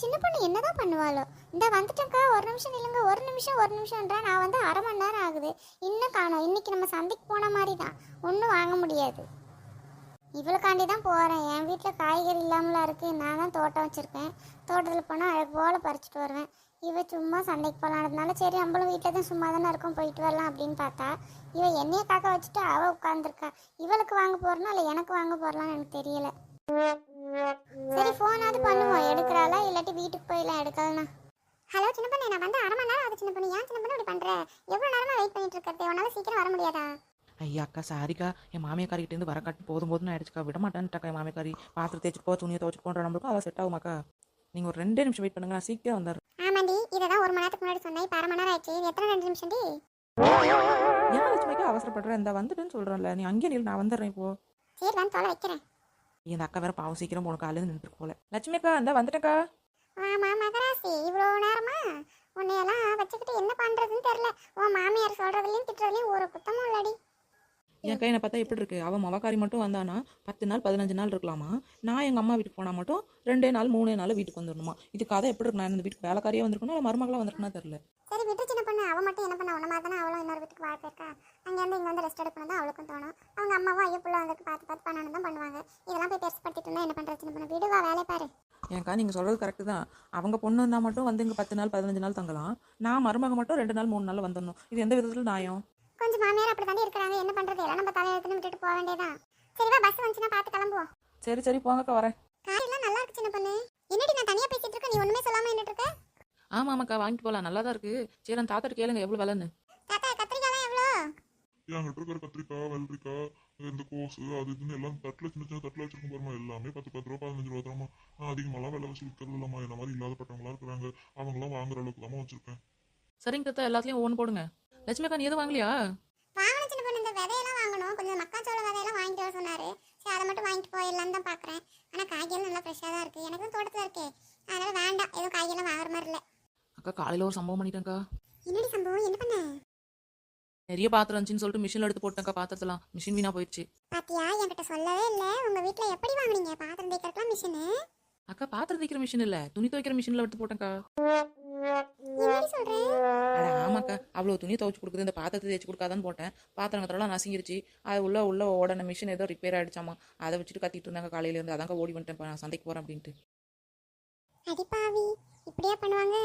சின்ன பொண்ணு என்னதான் பண்ணுவாளோ? இந்த வந்துட்டேன்க்கா, ஒரு நிமிஷம் நில்லுங்க, ஒரு நிமிஷம்ன்றா. நான் வந்து அரை மணி நேரம் ஆகுது, இன்னும் காணோம். இன்னைக்கு நம்ம சந்தைக்கு போன மாதிரி தான், ஒன்றும் வாங்க முடியாது. இவளுக்காண்டி தான் போகிறேன். என் வீட்டில் காய்கறி இல்லாமலாம் இருக்குது. நான் தான் தோட்டம் வச்சுருக்கேன். தோட்டத்தில் போனால் அழகு போல் பறிச்சுட்டு வருவேன். இவ சும்மா சண்டைக்கு போகலான்றதுனால சரி நம்மளும் வீட்டில் தான் சும்மா தானே இருக்கோம், போயிட்டு வரலாம் அப்படின்னு பார்த்தா இவ என்னைய காக்க வச்சுட்டு அவள் உட்காந்துருக்கா. இவளுக்கு வாங்க போகிறனா இல்லை எனக்கு வாங்க போகிறலான்னு எனக்கு தெரியல. சரி ஃபோனாவது பண்ணுவோம், எடுக்கிறாளா இல்லாட்டி வீட்டுக்கு போயிடலாம் எடுக்கலனா. ஹலோ சின்ன பொண்ணு, நான் வந்து அரை மணி நேரம் ஆகுது. சின்ன பொண்ணு ஏன் சின்ன பொண்ணு இப்படி பண்ணுறேன்? எவ்வளோ நேரமாக வெயிட் பண்ணிட்டு இருக்கிறது? உன்னால் சீக்கிரம் வர முடியாதா? ஐயா அக்கா சாரிக்கா, என் மாமியாக்காரிக்கிட்டேருந்து வர காட்டு போதும் ஆயிடுச்சுக்கா, விட மாட்டேன்ட்டாக்கா. என் மாமியாக்காரி பாத்திரம் தேய்ச்சிட்டு போ, துணியை துவச்சிட்டு போன்ற நம்மளுக்கும் அவள் செட் ஆகுமாக்கா. நீங்கள் ஒரு 2 நிமிஷம் வெயிட் பண்ணுங்க, நான் சீக்கிரம் வந்துடுறேன். ஆமாண்டி, இதை தான் ஒரு மணி நேரத்துக்கு முன்னாடி சொன்னேன். இப்போ அரை மணி நேரம் ஆயிடுச்சு. இது எத்தனை 2 நிமிஷம் டி? ஏன் லட்சுமிக்கா அவசரப்படுறேன்? இந்த வந்துட்டுன்னு சொல்கிறேன்ல, நீ அங்கேயே நில், நான் வந்துடுறேன் இப்போ. சரி வந்து தொலை வைக்கிறேன். இந்த அக்கா வேற பாவம் சீக்கிரம் உனக்கு காலையில் நின்றுட்டு போல. லட்சுமிக்கா இந்த வந்துட்டேக்கா. ஆமா மகராசி, இவ்வளோ நேரமா உன்னையெல்லாம் வச்சுக்கிட்டு என்ன பண்ணுறதுன்னு தெரில. உன் மாமியார் சொல்கிறதுலையும் திட்டுறதுலையும் ஒரு குத்தமும் இல்லடி. என் கையை பார்த்தா எப்படி இருக்கு? அவன் மவக்காரி மட்டும் வந்தானா 10 நாள் 15 நாள் இருக்கலாமா? நான் எங்கள் அம்மா வீட்டுக்கு போனால் மட்டும் 2 நாள் 3 நாள் வீட்டுக்கு வந்துடணுமா? இது கதை எப்படி இருக்கு? நான் இந்த வீட்டுக்கு வேலைக்காரியே வந்திருக்கணும், இல்லை மருமகளாக வந்திருக்குன்னா தெரியல. சரி விட்டு சின்ன பொண்ணு, அவள் மட்டும் என்ன பண்ண? உன்ன மாதிரி தானே அவளும் இன்னொரு வீட்டுக்கு வாழ போயிருக்கா. அங்கேருந்து இங்கே வந்து ரெஸ்ட் எடுக்கணும் தான் அவளுக்கும் தோணும். அவங்க அம்மாவும் ஐயோ புள்ள வந்துட்டு பார்த்து பார்த்து பண்ணணும் தான் பண்ணுவாங்க. இதெல்லாம் போய் பெருசுப்படுத்திட்டு இருந்தா என்ன பண்ணுறது? சின்ன பொண்ணு விடுவா, வேலையை பாரு. ஏன்க்கா நீங்கள் சொல்கிறது கரெக்டு தான். அவங்க பொண்ணு இருந்தால் மட்டும் வந்து இங்கே 10 நாள் 15 நாள் தங்கலாம். நான் மருமக மட்டும் 2 நாள் 3 நாள் வந்துடணும். இது எந்த விதத்தில் நியாயம்? கொஞ்சம் மாமியார் அப்படி தாண்டி இருக்கிறாங்க, என்ன பண்ணுறது? எல்லாம் நம்ம தலையெழுத்துன்னு விட்டுட்டு போக வேண்டியதான். சரிவா, பஸ் வந்துச்சுன்னா பார்த்து கிளம்புவோம். சரி சரி போங்கக்கா, வரேன். காரெல்லாம் நல்லா இருக்கு சின்ன பொண்ணு. என்னடி நான் தனியாக பேசிட்டு இருக்கேன், நீ ஒன்றுமே சொல்லாமல் நின்றுட்டு இருக்க? ஆமாம் ஆமாக்கா, வாங்கிட்டு போகலாம், நல்லா தான் இருக்குது. சரி நான் தாத்தாட்டு கேளுங்க எவ்வளோ விலைன்னு. தாத்தா கத்திரிக்காய்லாம் எவ்வளோ? என்கிட்ட இருக்கிற கத்திரிக்காய், வெள்ளரிக்காய், இந்த கோசு அது இதுன்னு எல்லாம் தட்டில் சின்ன சின்ன தட்டில் வச்சிருக்கும் பாருமா, எல்லாமே 10 ரூபா 15 ரூபா தரமா. அதிகமாலாம் விலை வச்சு விற்கிறது இல்லாமா. என்ன மாதிரி இல்லாதப்பட்டவங்களா இருக்கிறாங்க, அவங்களாம் வாங்குற அளவுக்கு தான் வச்சிருக்கேன். சரிங்க தாத்தா, எல்லாத்துலேயும் ஒன்று போடுங்க. லட்சுமிக்கா நீ எதுவும் வாங்கலையா? வாங்கணும் சின்ன பொண்ணு, இந்த விதையெல்லாம் வாங்கணும். கொஞ்சம் மக்காச்சோள விதையெல்லாம் வாங்கிட்டு வர சொன்னாரு. சரி அதை மட்டும் வாங்கிட்டு போயிடலான்னு தான் பார்க்குறேன். ஆனால் காய்கறிலாம் நல்லா ஃப்ரெஷ்ஷாக தான் இருக்குது. எனக்கும் தோட்டத்தில் இருக்கே, அதனால வேண்டாம், எதுவும் காய்கறிலாம் வாங்குற மாதிரி இல்லை. அக்கா காலையில் ஒரு சம்பவம் பண்ணிட்டேங்க்கா. என்னடி சம்பவம்? என்ன பண்ண? நிறைய பாத்திரம் இருந்துச்சுன்னு சொல்லிட்டு மிஷினில் எடுத்து போட்டேங்க்கா. பாத்திரத்தெல்லாம் மிஷின் வீணாக போயிடுச்சு. பாத்தியா, என்கிட்ட சொல்லவே இல்லை. உங்கள் வீட்டில் எப்படி வாங்குனீங்க பாத்திரம் தேய்க்கிறதுலாம் மிஷினு? அக்கா பாத்திரம் தைக்கிற மிஷின் இல்லை, துணி துவைக்கிற மிஷினில் எடுத்து போட்டேங்க்கா. என்னடி சொல்கிறேன்? ஆமாக்கா, அவ்வளோ துணி துவைச்சு கொடுக்குது, இந்த பாத்திரத்தை தேய்ச்சி கொடுக்காதான்னு போட்டேன். பாத்திரங்கத்தெல்லாம் நசிங்கிருச்சு. அது உள்ள ஓடன மிஷின் ஏதோ ரிப்பேர் ஆகிடுச்சாமா. அதை வச்சுட்டு கத்திட்டு இருந்தாங்க காலையிலேருந்து. அதாங்க ஓடி வந்துட்டேன், இப்போ நான் சந்தைக்கு போகிறேன் அப்படின்ட்டு. அடிப்பாவி, இப்படியா பண்ணுவாங்க?